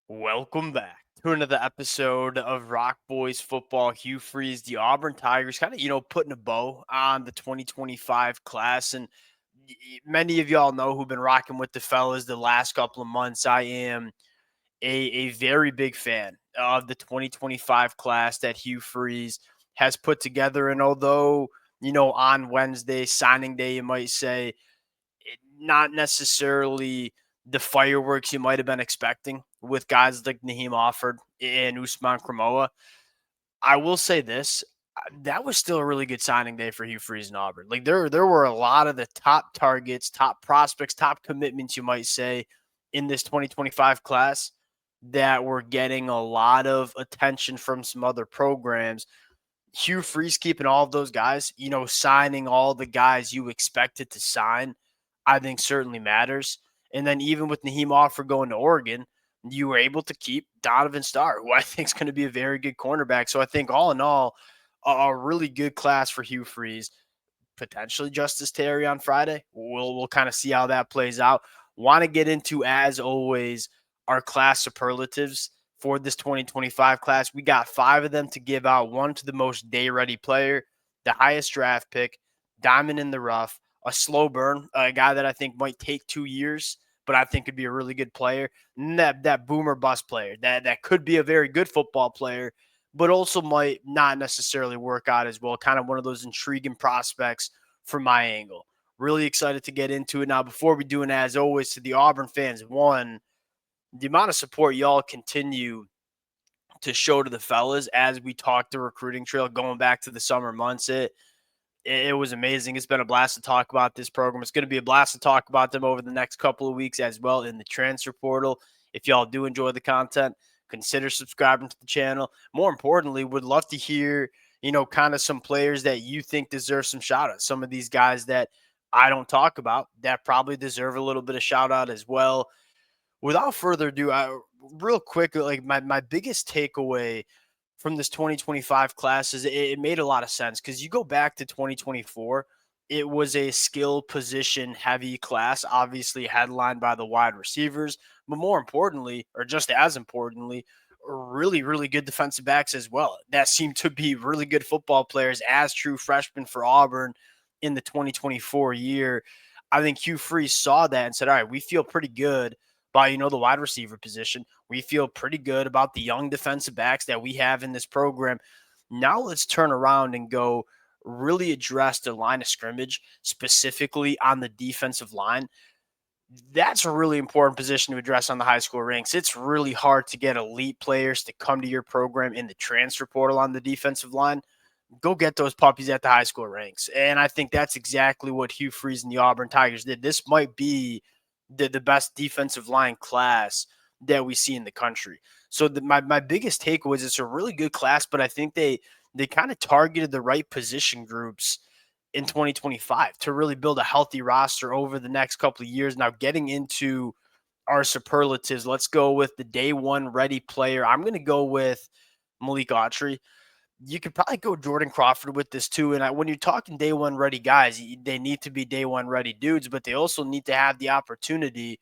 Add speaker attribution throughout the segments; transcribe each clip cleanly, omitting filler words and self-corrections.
Speaker 1: Welcome back to another episode of Rock Boys Football. Hugh Freeze, the Auburn Tigers, kind of, putting a bow on the 2025 class. And many of y'all know who've been rocking with the fellas the last couple of months. I am a very big fan of the 2025 class that Hugh Freeze has put together. And although, on Wednesday, signing day, you might say, not necessarily the fireworks you might have been expecting with guys like Naheem Offord and Usman Kramoa. I will say this. That was still a really good signing day for Hugh Freeze and Auburn. Like there were a lot of the top targets, top prospects, top commitments, you might say, in this 2025 class that were getting a lot of attention from some other programs. Hugh Freeze keeping all of those guys, signing all the guys you expected to sign, I think certainly matters. And then even with Naheem Offord going to Oregon, you were able to keep Donovan Starr, who I think is going to be a very good cornerback. So I think all in all, a really good class for Hugh Freeze. Potentially Justice Terry on Friday. We'll kind of see how that plays out. Want to get into, as always, our class superlatives for this 2025 class. We got 5 of them to give out. One to the most day ready player, the highest draft pick, diamond in the rough, a slow burn, a guy that I think might take 2 years, but I think could be a really good player. And that boomer bust player that could be a very good football player, but also might not necessarily work out as well. Kind of one of those intriguing prospects from my angle. Really excited to get into it. Now, before we do, and as always, to the Auburn fans, one, the amount of support y'all continue to show to the fellas as we talk the recruiting trail going back to the summer months. It was amazing. It's been a blast to talk about this program. It's going to be a blast to talk about them over the next couple of weeks as well in the transfer portal. If y'all do enjoy the content, consider subscribing to the channel. More importantly, would love to hear, kind of some players that you think deserve some shout outs. Some of these guys that I don't talk about that probably deserve a little bit of shout out as well. Without further ado, real quick, like my biggest takeaway from this 2025 class is it made a lot of sense because you go back to 2024, it was a skill position heavy class, obviously headlined by the wide receivers, but more importantly, or just as importantly, really, really good defensive backs as well. That seemed to be really good football players as true freshmen for Auburn in the 2024 year. I think Hugh Freeze saw that and said, all right, we feel pretty good by, the wide receiver position. We feel pretty good about the young defensive backs that we have in this program. Now let's turn around and go really address the line of scrimmage, specifically on the defensive line. That's a really important position to address on the high school ranks. It's really hard to get elite players to come to your program in the transfer portal on the defensive line. Go get those puppies at the high school ranks. And I think that's exactly what Hugh Freeze and the Auburn Tigers did. This might be the best defensive line class that we see in the country. So my biggest takeaway is it's a really good class, but I think they kind of targeted the right position groups in 2025 to really build a healthy roster over the next couple of years. Now getting into our superlatives, let's go with the day one ready player. I'm going to go with Malik Autry. You could probably go Jordan Crawford with this too. And when you're talking day one ready guys, they need to be day one ready dudes, but they also need to have the opportunity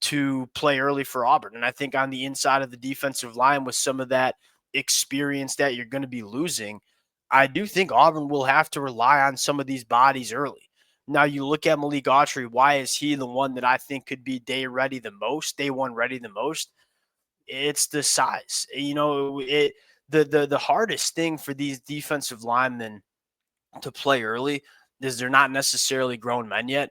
Speaker 1: to play early for Auburn. And I think on the inside of the defensive line with some of that experience that you're going to be losing, I do think Auburn will have to rely on some of these bodies early. Now you look at Malik Autry, why is he the one that I think could be day one ready the most? It's the size. The hardest thing for these defensive linemen to play early is they're not necessarily grown men yet.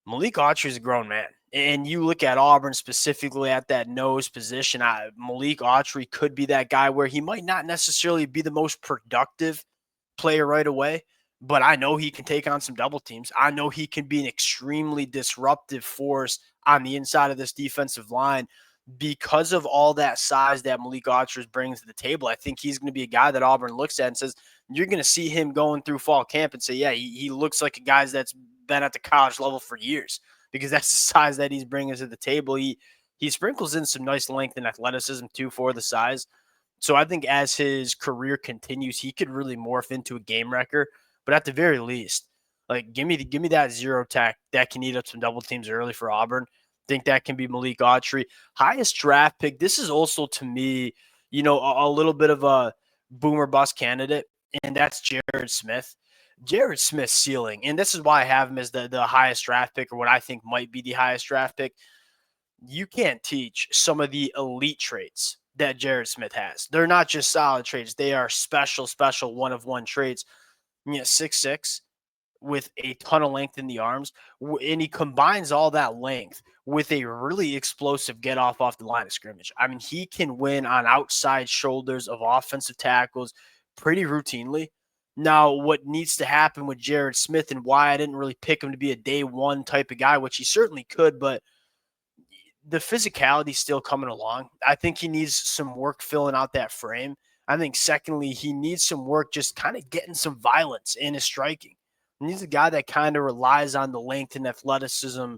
Speaker 1: Malik Autry is a grown man. And you look at Auburn specifically at that nose position, Malik Autry could be that guy where he might not necessarily be the most productive player right away, but I know he can take on some double teams. I know he can be an extremely disruptive force on the inside of this defensive line because of all that size that Malik Autry brings to the table. I think he's going to be a guy that Auburn looks at and says, you're going to see him going through fall camp and say, yeah, he looks like a guy that's been at the college level for years because that's the size that he's bringing to the table. He sprinkles in some nice length and athleticism too for the size. So I think as his career continues, he could really morph into a game wrecker. But at the very least, like give me that zero tech that can eat up some double teams early for Auburn. Think that can be Malik Autry. Highest draft pick. This is also to me, a little bit of a boomer bust candidate, and that's Jared Smith. Jared Smith's ceiling, and this is why I have him as the highest draft pick, or what I think might be the highest draft pick. You can't teach some of the elite traits that Jared Smith has. They're not just solid traits; they are special, special one of one traits. 6'6" with a ton of length in the arms, and he combines all that length with a really explosive get off the line of scrimmage. I mean, he can win on outside shoulders of offensive tackles pretty routinely. Now, what needs to happen with Jared Smith, and why I didn't really pick him to be a day one type of guy, which he certainly could, but the physicality still coming along. I think he needs some work filling out that frame. I think secondly, he needs some work just kind of getting some violence in his striking. And he's a guy that kind of relies on the length and athleticism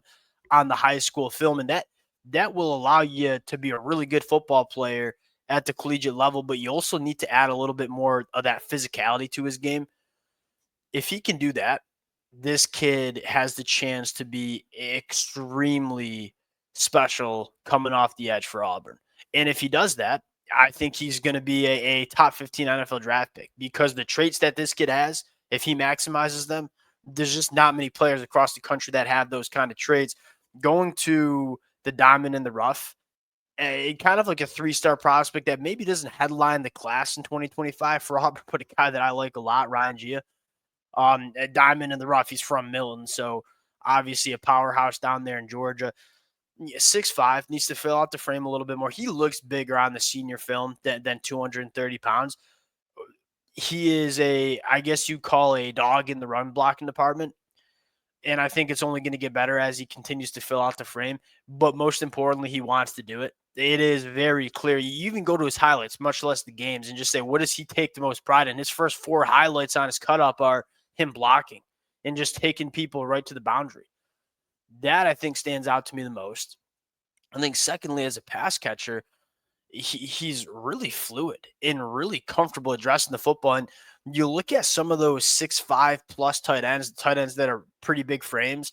Speaker 1: on the high school film, and that will allow you to be a really good football player at the collegiate level, but you also need to add a little bit more of that physicality to his game. If he can do that, this kid has the chance to be extremely special coming off the edge for Auburn. And if he does that, I think he's going to be a top 15 NFL draft pick, because the traits that this kid has, if he maximizes them, there's just not many players across the country that have those kind of traits. Going to the diamond in the rough, kind of like a three-star prospect that maybe doesn't headline the class in 2025 for Auburn, but a guy that I like a lot, Ryan Gia. A diamond in the rough. He's from Milton, so obviously a powerhouse down there in Georgia. 6'5", needs to fill out the frame a little bit more. He looks bigger on the senior film than 230 pounds. He is I guess you call a dog in the run blocking department. And I think it's only going to get better as he continues to fill out the frame. But most importantly, he wants to do it. It is very clear. You even go to his highlights, much less the games, and just say, what does he take the most pride in? His first 4 highlights on his cut-up are him blocking and just taking people right to the boundary. That, I think, stands out to me the most. I think, secondly, as a pass catcher, he's really fluid and really comfortable addressing the football. And you look at some of those 6'5" plus tight ends that are pretty big frames,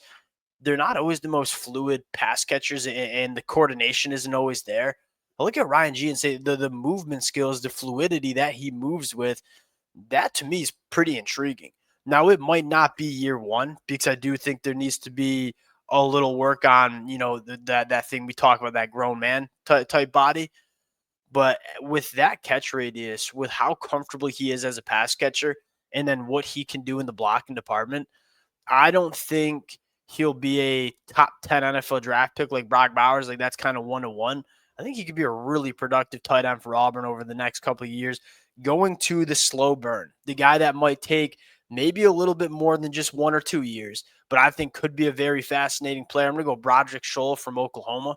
Speaker 1: they're not always the most fluid pass catchers, and the coordination isn't always there. I look at Ryan G and say the movement skills, the fluidity that he moves with, that to me is pretty intriguing. Now, it might not be year one, because I do think there needs to be a little work on, that thing we talk about, that grown man type body. But with that catch radius, with how comfortable he is as a pass catcher, and then what he can do in the blocking department, I don't think he'll be a top 10 NFL draft pick like Brock Bowers. Like, that's kind of 1-1. I think he could be a really productive tight end for Auburn over the next couple of years. Going to the slow burn, the guy that might take maybe a little bit more than just 1 or 2 years, but I think could be a very fascinating player. I'm going to go Broderick Scholl from Oklahoma.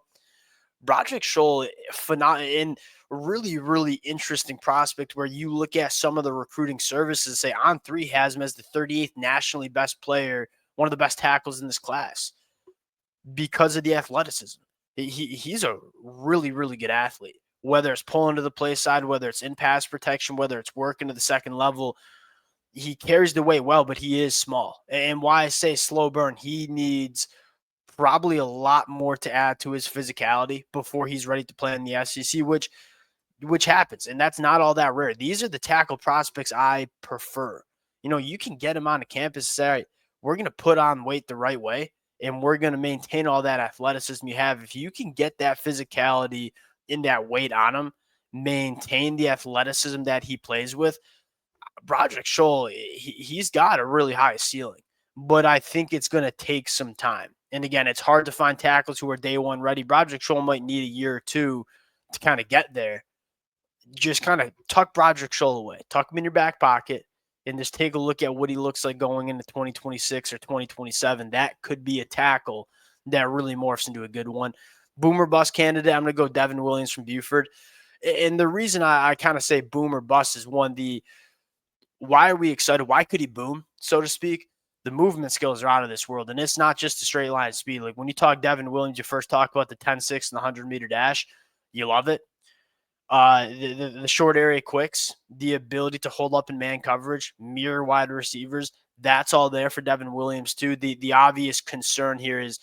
Speaker 1: Broderick Scholl, and really, really interesting prospect, where you look at some of the recruiting services, say On3 has him as the 38th nationally best player, one of the best tackles in this class, because of the athleticism. He's a really, really good athlete, whether it's pulling to the play side, whether it's in pass protection, whether it's working to the second level. He carries the weight well, but he is small. And why I say slow burn, he needs probably a lot more to add to his physicality before he's ready to play in the SEC, which happens, and that's not all that rare. These are the tackle prospects I prefer. You can get him on the campus and say, all right, we're going to put on weight the right way, and we're going to maintain all that athleticism you have. If you can get that physicality and that weight on him, maintain the athleticism that he plays with, Broderick Scholl, he's got a really high ceiling, but I think it's going to take some time. And again, it's hard to find tackles who are day one ready. Broderick Scholl might need a year or two to kind of get there. Just kind of tuck Broderick Scholl away, tuck him in your back pocket, and just take a look at what he looks like going into 2026 or 2027. That could be a tackle that really morphs into a good one. Boomer bust candidate, I'm going to go Devin Williams from Buford. And the reason I kind of say boomer bust is, one, why are we excited? Why could he boom, so to speak? The movement skills are out of this world, and it's not just a straight line speed. Like, when you talk Devin Williams, you first talk about the 10-6 and the 100-meter dash. You love it. The short area quicks, the ability to hold up in man coverage, mirror wide receivers, that's all there for Devin Williams too. The obvious concern here is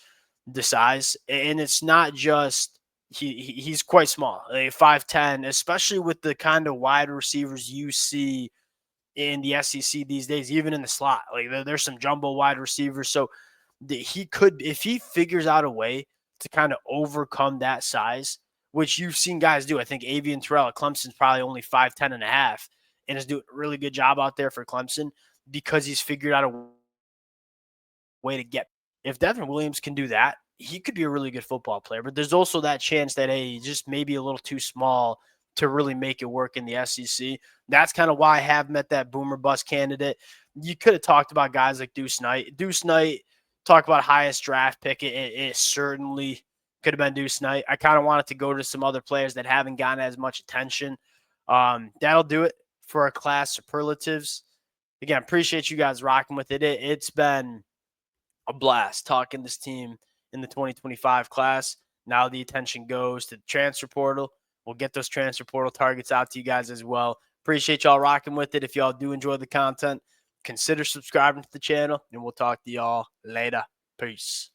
Speaker 1: the size, and it's not just he's quite small, like 5'10", especially with the kind of wide receivers you see in the SEC these days, even in the slot. Like there's some jumbo wide receivers, so he could, if he figures out a way to kind of overcome that size, which you've seen guys do. I think Avian Terrell at Clemson's probably only 5'10" and a half, and is doing a really good job out there for Clemson because he's figured out a way to get. If Devin Williams can do that, he could be a really good football player. But there's also that chance that, hey, he's just maybe a little too small to really make it work in the SEC. That's kind of why I have met that boomer bust candidate. You could have talked about guys like Deuce Knight. Deuce Knight, talk about highest draft pick. It certainly could have been Deuce Knight. I kind of wanted to go to some other players that haven't gotten as much attention. That'll do it for our class superlatives. Again, appreciate you guys rocking with it. It's been a blast talking this team in the 2025 class. Now the attention goes to the transfer portal. We'll get those transfer portal targets out to you guys as well. Appreciate y'all rocking with it. If y'all do enjoy the content, consider subscribing to the channel, and we'll talk to y'all later. Peace.